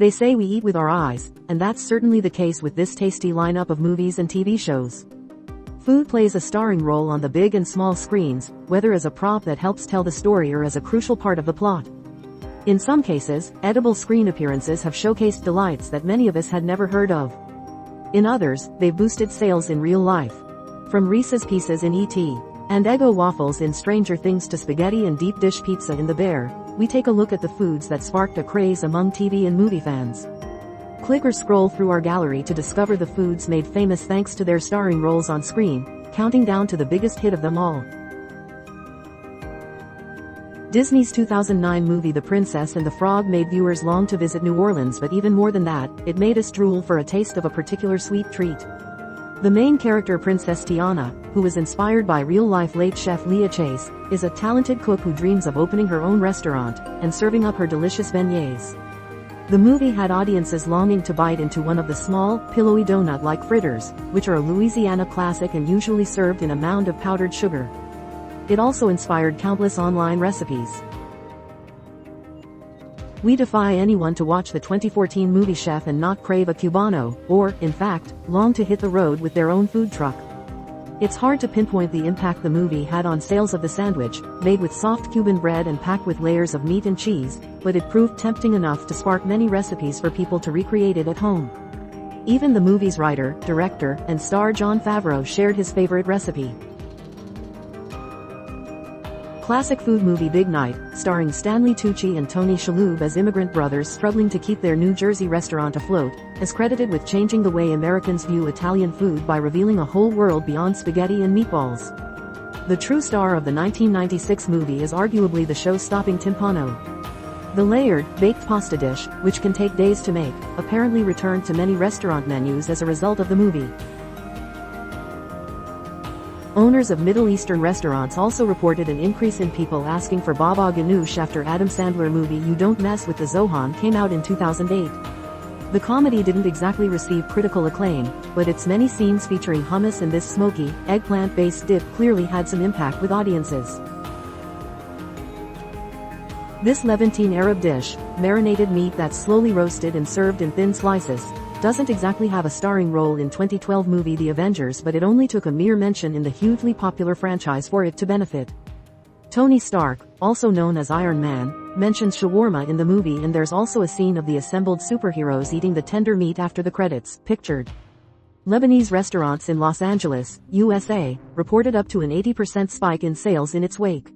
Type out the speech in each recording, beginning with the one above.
They say we eat with our eyes, and that's certainly the case with this tasty lineup of movies and TV shows. Food plays a starring role on the big and small screens, whether as a prop that helps tell the story or as a crucial part of the plot. In some cases, edible screen appearances have showcased delights that many of us had never heard of. In others, they've boosted sales in real life. From Reese's Pieces in E.T. and Eggo waffles in Stranger Things to spaghetti and deep dish pizza in The Bear, we take a look at the foods that sparked a craze among TV and movie fans. Click or scroll through our gallery to discover the foods made famous thanks to their starring roles on screen, counting down to the biggest hit of them all. Disney's 2009 movie The Princess and the Frog made viewers long to visit New Orleans, but even more than that, it made us drool for a taste of a particular sweet treat. The main character, Princess Tiana, who was inspired by real-life late chef Leah Chase, is a talented cook who dreams of opening her own restaurant and serving up her delicious beignets. The movie had audiences longing to bite into one of the small, pillowy donut-like fritters, which are a Louisiana classic and usually served in a mound of powdered sugar. It also inspired countless online recipes. We defy anyone to watch the 2014 movie Chef and not crave a Cubano, or, in fact, long to hit the road with their own food truck. It's hard to pinpoint the impact the movie had on sales of the sandwich, made with soft Cuban bread and packed with layers of meat and cheese, but it proved tempting enough to spark many recipes for people to recreate it at home. Even the movie's writer, director, and star Jon Favreau shared his favorite recipe. Classic food movie Big Night, starring Stanley Tucci and Tony Shalhoub as immigrant brothers struggling to keep their New Jersey restaurant afloat, is credited with changing the way Americans view Italian food by revealing a whole world beyond spaghetti and meatballs. The true star of the 1996 movie is arguably the show-stopping timpano. The layered, baked pasta dish, which can take days to make, apparently returned to many restaurant menus as a result of the movie. Owners of Middle Eastern restaurants also reported an increase in people asking for baba ganoush after Adam Sandler movie You Don't Mess with the Zohan came out in 2008. The comedy didn't exactly receive critical acclaim, but its many scenes featuring hummus and this smoky, eggplant-based dip clearly had some impact with audiences. This Levantine Arab dish, marinated meat that's slowly roasted and served in thin slices, doesn't exactly have a starring role in 2012 movie The Avengers, but it only took a mere mention in the hugely popular franchise for it to benefit. Tony Stark, also known as Iron Man, mentions shawarma in the movie, and there's also a scene of the assembled superheroes eating the tender meat after the credits, pictured. Lebanese restaurants in Los Angeles, USA, reported up to an 80% spike in sales in its wake.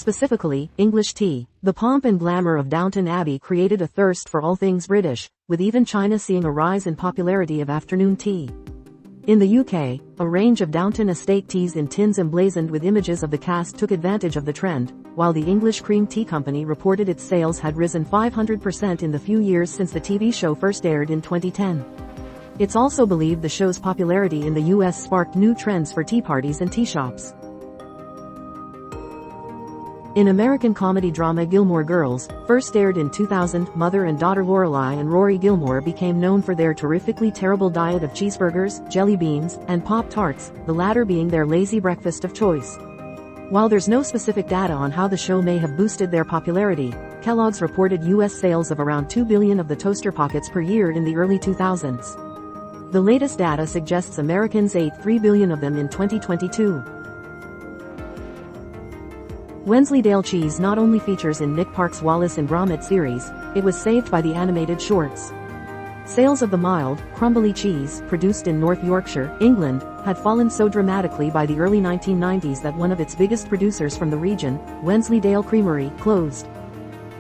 Specifically, English tea. The pomp and glamour of Downton Abbey created a thirst for all things British, with even China seeing a rise in popularity of afternoon tea. In the UK, a range of Downton Estate teas in tins emblazoned with images of the cast took advantage of the trend, while the English Cream Tea Company reported its sales had risen 500% in the few years since the TV show first aired in 2010. It's also believed the show's popularity in the US sparked new trends for tea parties and tea shops. In American comedy drama Gilmore Girls, first aired in 2000, mother and daughter Lorelai and Rory Gilmore became known for their terrifically terrible diet of cheeseburgers, jelly beans, and Pop-Tarts, the latter being their lazy breakfast of choice. While there's no specific data on how the show may have boosted their popularity, Kellogg's reported U.S. sales of around 2 billion of the Toaster Pockets per year in the early 2000s. The latest data suggests Americans ate 3 billion of them in 2022. Wensleydale cheese not only features in Nick Park's Wallace and Gromit series, it was saved by the animated shorts. Sales of the mild, crumbly cheese, produced in North Yorkshire, England, had fallen so dramatically by the early 1990s that one of its biggest producers from the region, Wensleydale Creamery, closed.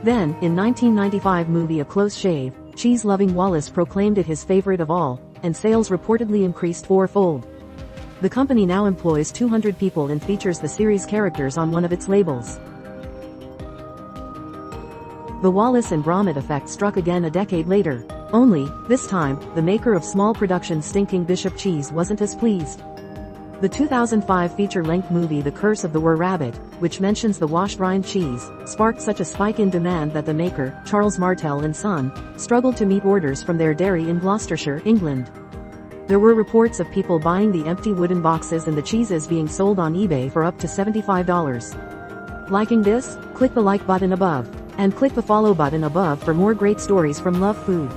Then, in 1995 movie A Close Shave, cheese-loving Wallace proclaimed it his favorite of all, and sales reportedly increased fourfold. The company now employs 200 people and features the series' characters on one of its labels. The Wallace and Gromit effect struck again a decade later. Only, this time, the maker of small production Stinking Bishop Cheese wasn't as pleased. The 2005 feature-length movie The Curse of the Were Rabbit, which mentions the washed rind cheese, sparked such a spike in demand that the maker, Charles Martel and Son, struggled to meet orders from their dairy in Gloucestershire, England. There were reports of people buying the empty wooden boxes and the cheeses being sold on eBay for up to $75. Liking this? Click the like button above. And click the follow button above for more great stories from Love Food.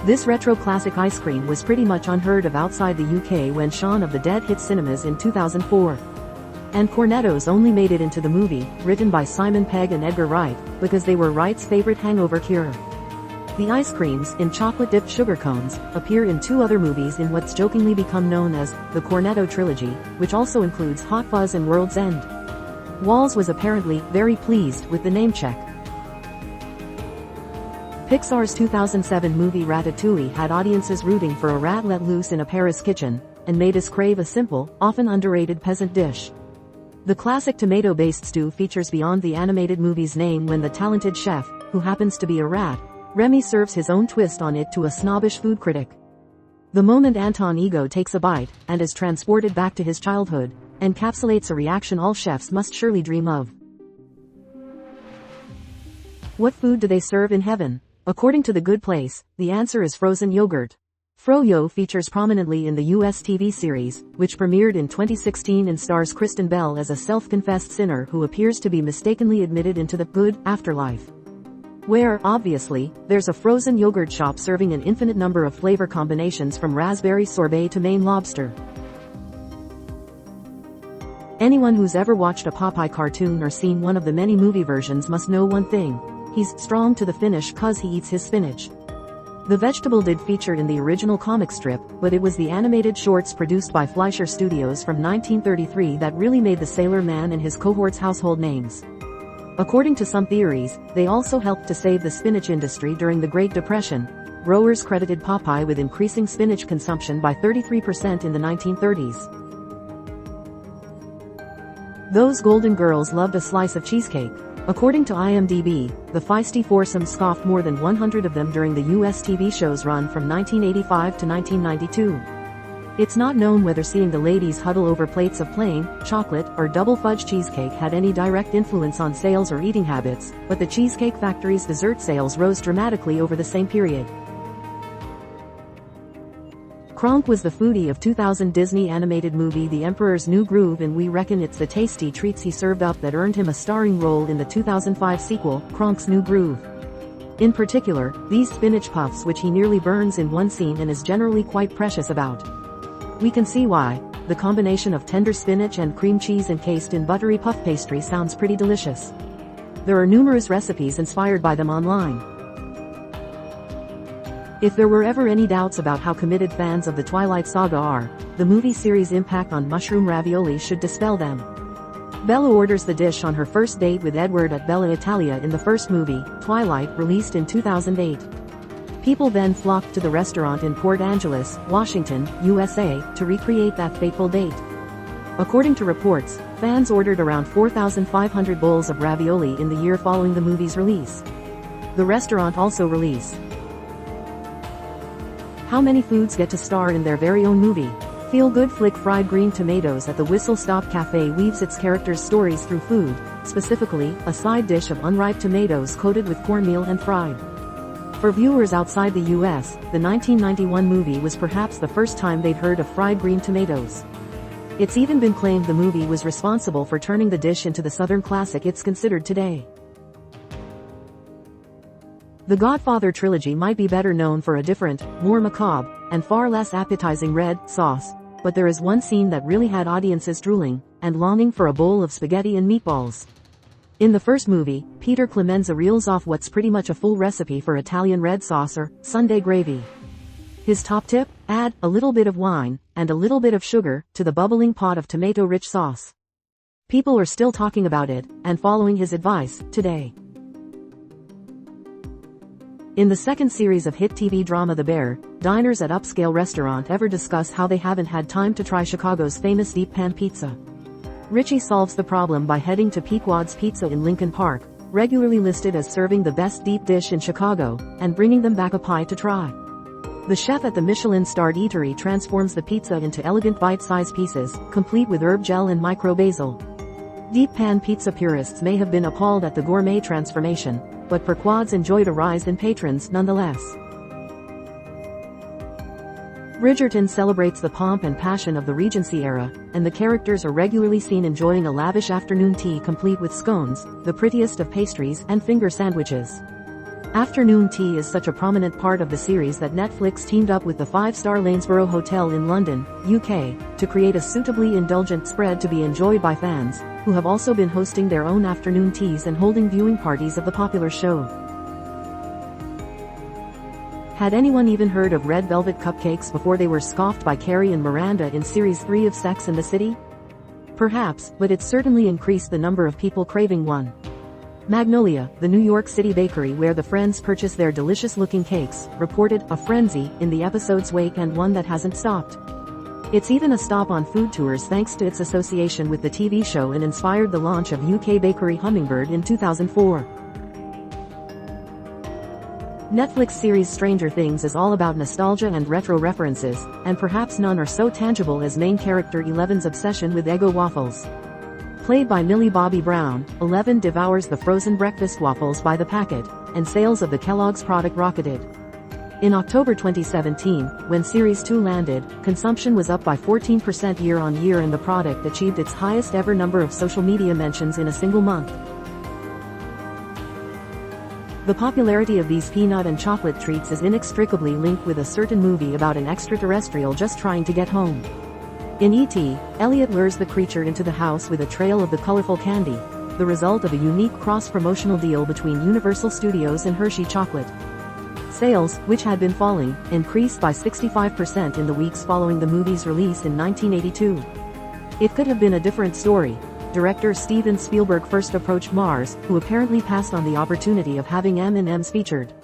This retro classic ice cream was pretty much unheard of outside the UK when Shaun of the Dead hit cinemas in 2004. And Cornettos only made it into the movie, written by Simon Pegg and Edgar Wright, because they were Wright's favorite hangover cure. The ice creams, in chocolate-dipped sugar cones, appear in 2 other movies in what's jokingly become known as the Cornetto trilogy, which also includes Hot Fuzz and World's End. Walls was apparently very pleased with the name check. Pixar's 2007 movie Ratatouille had audiences rooting for a rat let loose in a Paris kitchen, and made us crave a simple, often underrated peasant dish. The classic tomato-based stew features beyond the animated movie's name when the talented chef, who happens to be a rat, Remy serves his own twist on it to a snobbish food critic. The moment Anton Ego takes a bite, and is transported back to his childhood, encapsulates a reaction all chefs must surely dream of. What food do they serve in heaven? According to The Good Place, the answer is frozen yogurt. Froyo features prominently in the US TV series, which premiered in 2016 and stars Kristen Bell as a self-confessed sinner who appears to be mistakenly admitted into the good afterlife, where, obviously, there's a frozen yogurt shop serving an infinite number of flavor combinations from raspberry sorbet to Maine lobster. Anyone who's ever watched a Popeye cartoon or seen one of the many movie versions must know one thing: he's strong to the finish 'cause he eats his spinach. The vegetable did feature in the original comic strip, but it was the animated shorts produced by Fleischer Studios from 1933 that really made the Sailor Man and his cohorts household names. According to some theories, they also helped to save the spinach industry during the Great Depression. Growers credited Popeye with increasing spinach consumption by 33% in the 1930s. Those Golden Girls loved a slice of cheesecake. According to IMDb, the feisty foursome scoffed more than 100 of them during the US TV show's run from 1985 to 1992. It's not known whether seeing the ladies huddle over plates of plain, chocolate, or double fudge cheesecake had any direct influence on sales or eating habits, but the Cheesecake Factory's dessert sales rose dramatically over the same period. Kronk was the foodie of 2000 Disney animated movie The Emperor's New Groove, and we reckon it's the tasty treats he served up that earned him a starring role in the 2005 sequel, Kronk's New Groove. In particular, these spinach puffs, which he nearly burns in one scene and is generally quite precious about. We can see why. The combination of tender spinach and cream cheese encased in buttery puff pastry sounds pretty delicious. There are numerous recipes inspired by them online. If there were ever any doubts about how committed fans of the Twilight Saga are, the movie series' impact on mushroom ravioli should dispel them. Bella orders the dish on her first date with Edward at Bella Italia in the first movie, Twilight, released in 2008. People then flocked to the restaurant in Port Angeles, Washington, USA, to recreate that fateful date. According to reports, fans ordered around 4,500 bowls of ravioli in the year following the movie's release. The restaurant also released. How many foods get to star in their very own movie? Feel-good flick Fried Green Tomatoes at the Whistle Stop Cafe weaves its characters' stories through food, specifically, a side dish of unripe tomatoes coated with cornmeal and fried. For viewers outside the US, the 1991 movie was perhaps the first time they'd heard of fried green tomatoes. It's even been claimed the movie was responsible for turning the dish into the Southern classic it's considered today. The Godfather trilogy might be better known for a different, more macabre, and far less appetizing red sauce, but there is one scene that really had audiences drooling and longing for a bowl of spaghetti and meatballs. In the first movie, Peter Clemenza reels off what's pretty much a full recipe for Italian red sauce or Sunday gravy. His top tip? Add a little bit of wine and a little bit of sugar to the bubbling pot of tomato-rich sauce. People are still talking about it and following his advice today. In the second series of hit TV drama The Bear, diners at upscale restaurant ever discuss how they haven't had time to try Chicago's famous deep pan pizza. Richie solves the problem by heading to Pequod's Pizza in Lincoln Park, regularly listed as serving the best deep dish in Chicago, and bringing them back a pie to try. The chef at the Michelin-starred eatery transforms the pizza into elegant bite-sized pieces, complete with herb gel and micro basil. Deep pan pizza purists may have been appalled at the gourmet transformation, but Pequod's enjoyed a rise in patrons nonetheless. Bridgerton celebrates the pomp and passion of the Regency era, and the characters are regularly seen enjoying a lavish afternoon tea complete with scones, the prettiest of pastries, and finger sandwiches. Afternoon tea is such a prominent part of the series that Netflix teamed up with the 5-star Lanesborough Hotel in London, UK, to create a suitably indulgent spread to be enjoyed by fans, who have also been hosting their own afternoon teas and holding viewing parties of the popular show. Had anyone even heard of red velvet cupcakes before they were scoffed by Carrie and Miranda in Series 3 of Sex and the City? Perhaps, but it certainly increased the number of people craving one. Magnolia, the New York City bakery where the friends purchase their delicious-looking cakes, reported a frenzy in the episode's wake, and one that hasn't stopped. It's even a stop on food tours thanks to its association with the TV show, and inspired the launch of UK bakery Hummingbird in 2004. Netflix series Stranger Things is all about nostalgia and retro references, and perhaps none are so tangible as main character Eleven's obsession with Eggo waffles. Played by Millie Bobby Brown, Eleven devours the frozen breakfast waffles by the packet, and sales of the Kellogg's product rocketed. In October 2017, when Series 2 landed, consumption was up by 14% year-on-year, and the product achieved its highest ever number of social media mentions in a single month. The popularity of these peanut and chocolate treats is inextricably linked with a certain movie about an extraterrestrial just trying to get home. In E.T., Elliot lures the creature into the house with a trail of the colorful candy, the result of a unique cross-promotional deal between Universal Studios and Hershey Chocolate. Sales, which had been falling, increased by 65% in the weeks following the movie's release in 1982. It could have been a different story. Director Steven Spielberg first approached Mars, who apparently passed on the opportunity of having M&Ms featured.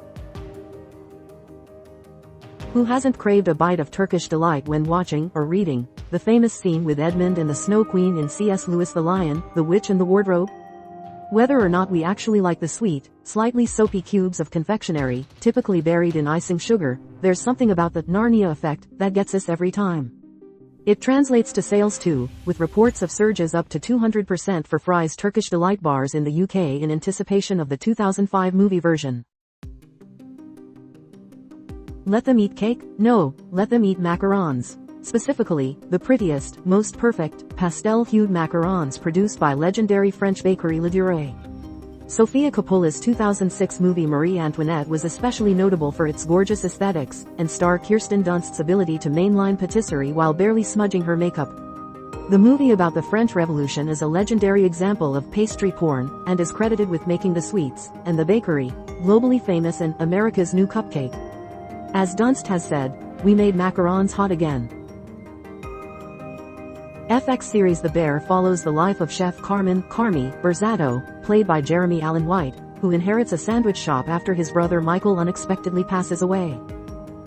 Who hasn't craved a bite of Turkish delight when watching or reading the famous scene with Edmund and the Snow Queen in C.S. Lewis' The Lion, the Witch and the Wardrobe? Whether or not we actually like the sweet, slightly soapy cubes of confectionery, typically buried in icing sugar, there's something about the Narnia effect that gets us every time. It translates to sales too, with reports of surges up to 200% for Fry's Turkish Delight bars in the UK in anticipation of the 2005 movie version. Let them eat cake? No, let them eat macarons. Specifically, the prettiest, most perfect, pastel-hued macarons produced by legendary French bakery Ladurée. Sofia Coppola's 2006 movie Marie Antoinette was especially notable for its gorgeous aesthetics, and star Kirsten Dunst's ability to mainline patisserie while barely smudging her makeup. The movie about the French Revolution is a legendary example of pastry porn, and is credited with making the sweets, and the bakery, globally famous and America's new cupcake. As Dunst has said, "We made macarons hot again." FX series The Bear follows the life of chef Carmen "Carmy" Berzato, played by Jeremy Allen White, who inherits a sandwich shop after his brother Michael unexpectedly passes away.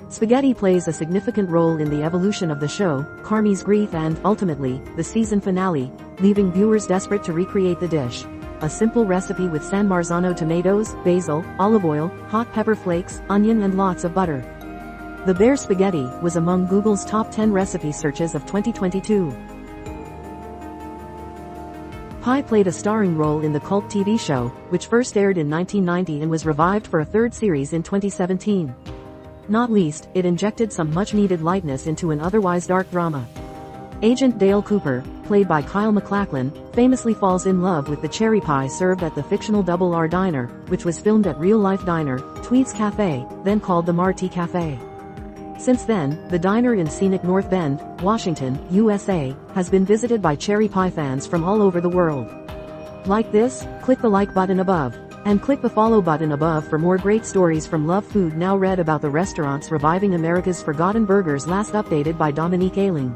Spaghetti plays a significant role in the evolution of the show, Carmy's grief and, ultimately, the season finale, leaving viewers desperate to recreate the dish. A simple recipe with San Marzano tomatoes, basil, olive oil, hot pepper flakes, onion and lots of butter. The Bear Spaghetti was among Google's top 10 recipe searches of 2022. Pi played a starring role in the cult TV show, which first aired in 1990 and was revived for a third series in 2017. Not least, it injected some much-needed lightness into an otherwise dark drama. Agent Dale Cooper, played by Kyle MacLachlan, famously falls in love with the cherry pie served at the fictional Double R Diner, which was filmed at real-life diner, Tweed's Cafe, then called the Marty Cafe. Since then, the diner in scenic North Bend, Washington, USA, has been visited by cherry pie fans from all over the world. Like this? Click the like button above. And click the follow button above for more great stories from Love Food Now. Read about the restaurants reviving America's forgotten burgers, last updated by Dominique Ayling.